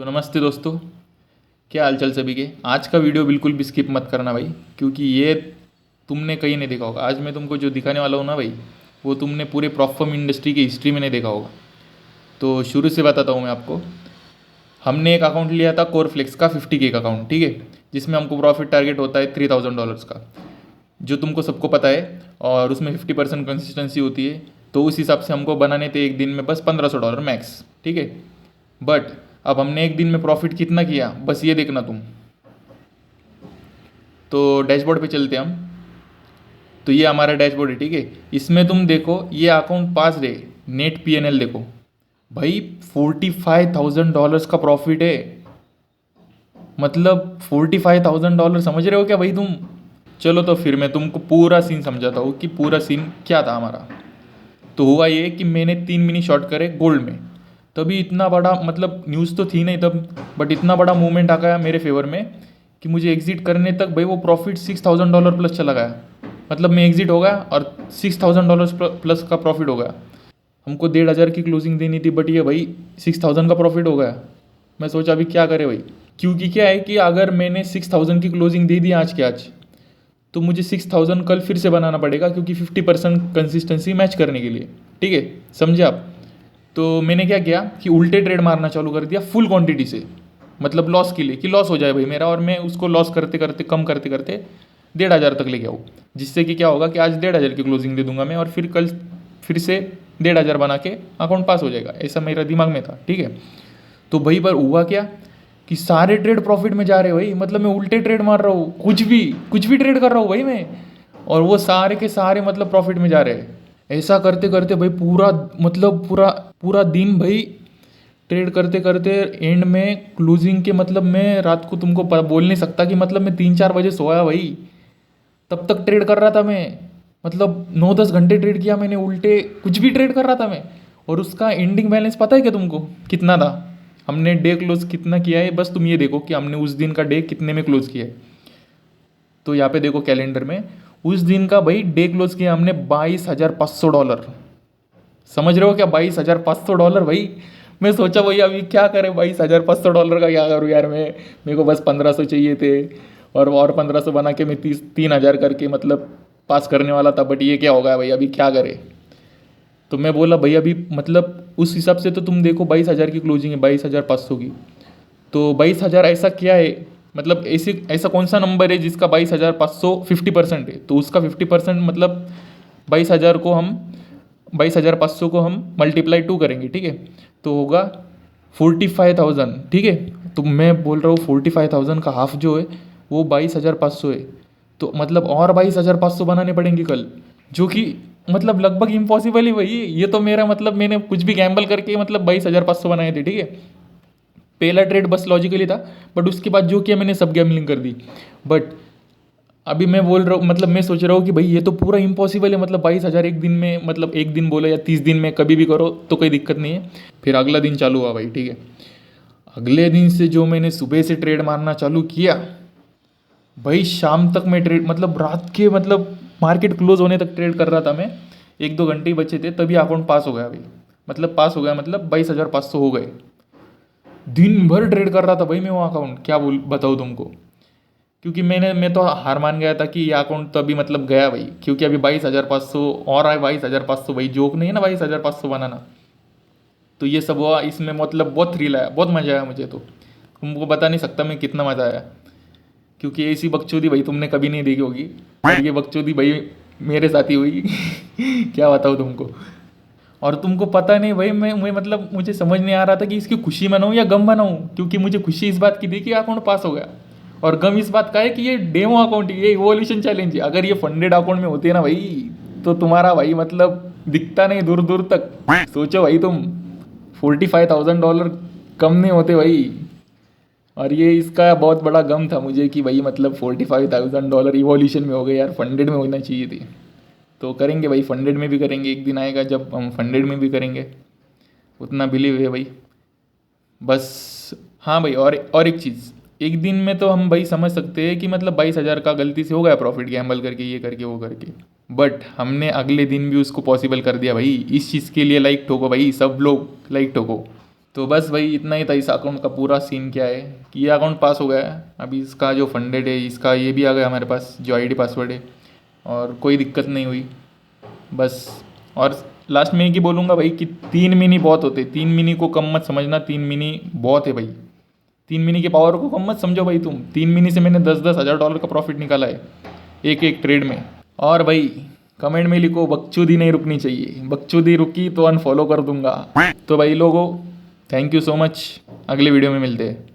तो नमस्ते दोस्तों, क्या हालचाल सभी के। आज का वीडियो बिल्कुल भी स्किप मत करना भाई, क्योंकि ये तुमने कहीं नहीं देखा होगा। आज मैं तुमको जो दिखाने वाला हूँ ना भाई, वो तुमने पूरे प्रॉफर्म इंडस्ट्री की हिस्ट्री में नहीं देखा होगा। तो शुरू से बताता हूँ मैं आपको। हमने एक अकाउंट लिया था कोरफ्लेक्स का 50K का अकाउंट, ठीक है, जिसमें हमको प्रॉफिट टारगेट होता है $3000 का, जो तुमको सबको पता है। और उसमें 50% कंसिस्टेंसी होती है। तो उस हिसाब से हमको बनाने थे एक दिन में बस $1500 मैक्स, ठीक है। बट अब हमने एक दिन में प्रॉफिट कितना किया, बस ये देखना तुम। तो डैशबोर्ड पे चलते हैं हम। तो ये हमारा डैशबोर्ड है, ठीक है। इसमें तुम देखो, ये अकाउंट पास रहे, नेट पीएनएल देखो भाई, $45,000 का प्रॉफिट है। मतलब $45,000, समझ रहे हो क्या भाई तुम। चलो तो फिर मैं तुमको पूरा सीन समझाता हूँ कि पूरा सीन क्या था हमारा। तो हुआ ये कि मैंने 3 मिनी शॉर्ट करे गोल्ड में। तभी इतना बड़ा, मतलब न्यूज़ तो थी नहीं तब, बट इतना बड़ा मूवमेंट आ गया मेरे फेवर में कि मुझे एग्जिट करने तक भाई वो प्रॉफिट $6000 प्लस चला गया। मतलब मैं एग्जिट हो गया और $6000 प्लस का प्रॉफिट हो गया। हमको 1500 की क्लोजिंग देनी थी, बट ये भाई 6000 का प्रॉफिट हो गया। मैं सोचा अभी क्या करे भाई, क्योंकि क्या है कि अगर मैंने 6000 की क्लोजिंग दे दी आज के आज, तो मुझे 6000 कल फिर से बनाना पड़ेगा, क्योंकि 50% कंसिस्टेंसी मैच करने के लिए, ठीक है, समझे आप। तो मैंने क्या किया कि उल्टे ट्रेड मारना चालू कर दिया फुल क्वांटिटी से, मतलब लॉस के लिए, कि लॉस हो जाए भाई मेरा, और मैं उसको लॉस करते करते कम करते करते 1500 तक लेके आऊँ। जिससे कि क्या होगा कि आज 1500 की क्लोजिंग दे दूंगा मैं, और फिर कल फिर से 1500 बना के अकाउंट पास हो जाएगा, ऐसा मेरा दिमाग में था, ठीक है। तो भाई पर हुआ क्या कि सारे ट्रेड प्रॉफिट में जा रहे भाई। मतलब मैं उल्टे ट्रेड मार रहा हूँ, कुछ भी ट्रेड कर रहा हूँ भाई मैं, और वो सारे के सारे मतलब प्रॉफिट में जा रहे हैं। ऐसा करते करते भाई पूरा, मतलब पूरा पूरा दिन भाई ट्रेड करते करते एंड में क्लोजिंग के, मतलब मैं रात को तुमको बोल नहीं सकता कि मतलब मैं 3-4 बजे सोया भाई, तब तक ट्रेड कर रहा था मैं। मतलब 9-10 घंटे ट्रेड किया मैंने उल्टे, कुछ भी ट्रेड कर रहा था मैं। और उसका एंडिंग बैलेंस पता है क्या तुमको कितना था। हमने डे क्लोज कितना किया है, बस तुम ये देखो कि हमने उस दिन का डे कितने में क्लोज किया है। तो यहाँ पे देखो कैलेंडर में, उस दिन का भाई डे क्लोज किया हमने $22,500। समझ रहे हो क्या, $22,500 भाई। मैं सोचा भाई अभी क्या करें, $22,500 का क्या करूँ यार मैं। मेरे को बस 1500 चाहिए थे, और 1500 बना के मैं 3,000 करके मतलब पास करने वाला था। बट ये क्या होगा भाई, अभी क्या करें। तो मैं बोला भाई अभी, मतलब उस हिसाब से तो तुम देखो 22,000 की क्लोजिंग है, 22,500 की। तो 22,000 ऐसा क्या है, मतलब ऐसा कौन सा नंबर है जिसका 22,500 50% है। तो उसका 50% मतलब 22,000 को हम 22,500 को हम मल्टीप्लाई 2 करेंगे, ठीक है। तो होगा 45,000, ठीक है। तो मैं बोल रहा हूँ 45,000 का हाफ जो है वो 22,500 है। तो मतलब और 22,500 बनाने पड़ेंगे कल, जो कि मतलब लगभग इम्पॉसिबल ही वही। ये तो मेरा मतलब मैंने कुछ भी गैम्बल करके मतलब 22,500 बनाए थे, ठीक है। पहला ट्रेड बस लॉजिकली था, बट उसके बाद जो किया मैंने सब गैम्बलिंग कर दी। बट अभी मैं बोल रहा हूँ, मतलब मैं सोच रहा हूँ कि भाई ये तो पूरा इम्पॉसिबल है। मतलब 22,000 एक दिन में, मतलब एक दिन बोलो या 30 दिन में कभी भी करो तो कोई दिक्कत नहीं है। फिर अगला दिन चालू हुआ भाई, ठीक है। अगले दिन से जो मैंने सुबह से ट्रेड मारना चालू किया भाई, शाम तक मैं ट्रेड, मतलब रात के, मतलब मार्केट क्लोज होने तक ट्रेड कर रहा था मैं। 1-2 घंटे ही बचे थे, तभी अकाउंट पास हो गया भाई। मतलब पास हो गया, मतलब 22,500 हो गए। दिन भर ट्रेड कर रहा था भाई मैं वो अकाउंट, क्या बोल बताऊँ तुमको। क्योंकि मैं तो हार मान गया था कि ये अकाउंट तो अभी मतलब गया भाई, क्योंकि अभी 22,500 और आए। 22,500 भाई जोक नहीं है ना, 22,500 बनाना। तो ये सब हुआ इसमें, मतलब बहुत थ्रिल आया, बहुत मज़ा आया मुझे। तो तुमको बता नहीं सकता मैं कितना मज़ा आया, क्योंकि ऐसी बकचोदी भाई तुमने कभी नहीं देखी होगी। और ये बकचोदी भाई मेरे साथ ही हुई। क्या बताऊँ तुमको। और तुमको पता नहीं भाई, मैं मतलब मुझे समझ नहीं आ रहा था कि इसकी खुशी मनाऊँ या गम मनाऊँ, क्योंकि मुझे खुशी इस बात की थी कि अकाउंट पास हो गया, और गम इस बात का है कि ये डेमो अकाउंट, ये इवोल्यूशन चैलेंज है। अगर ये फंडेड अकाउंट में होते ना भाई, तो तुम्हारा भाई मतलब दिखता नहीं दूर दूर तक। सोचो भाई तुम, $45,000 कम नहीं होते भाई। और ये इसका बहुत बड़ा गम था मुझे कि भाई मतलब $45,000 इवोल्यूशन में हो गए यार, फंडेड में होना चाहिए थी। तो करेंगे भाई, फंडेड में भी करेंगे, एक दिन आएगा जब हम फंडेड में भी करेंगे। उतना बिलीव है भाई, बस। हाँ भाई, और एक चीज़, एक दिन में तो हम भाई समझ सकते हैं कि मतलब 22,000 का गलती से हो गया प्रॉफिट, गैम्बल करके, ये करके वो करके। बट हमने अगले दिन भी उसको पॉसिबल कर दिया भाई। इस चीज़ के लिए लाइक ठोको भाई, सब लोग लाइक ठोको। तो बस भाई इतना ही था इस अकाउंट का पूरा सीन क्या है कि ये अकाउंट पास हो गया है। अभी इसका जो फंडेड है इसका ये भी आ गया हमारे पास जो आईडी पासवर्ड है, और कोई दिक्कत नहीं हुई बस। और लास्ट में एक ही बोलूँगा भाई कि 3 मिनी बहुत होते, 3 मिनी को कम मत समझना, 3 मिनी बहुत है भाई। 3 मिनी के पावर को कम मत समझो भाई तुम। 3 मिनी से मैंने 10-10 हज़ार डॉलर का प्रॉफिट निकाला है एक एक ट्रेड में। और भाई कमेंट में लिखो बकचोदी नहीं रुकनी चाहिए, बकचोदी रुकी तो अनफॉलो कर दूंगा। तो भाई लोगों, थैंक यू सो मच, अगले वीडियो में मिलते हैं।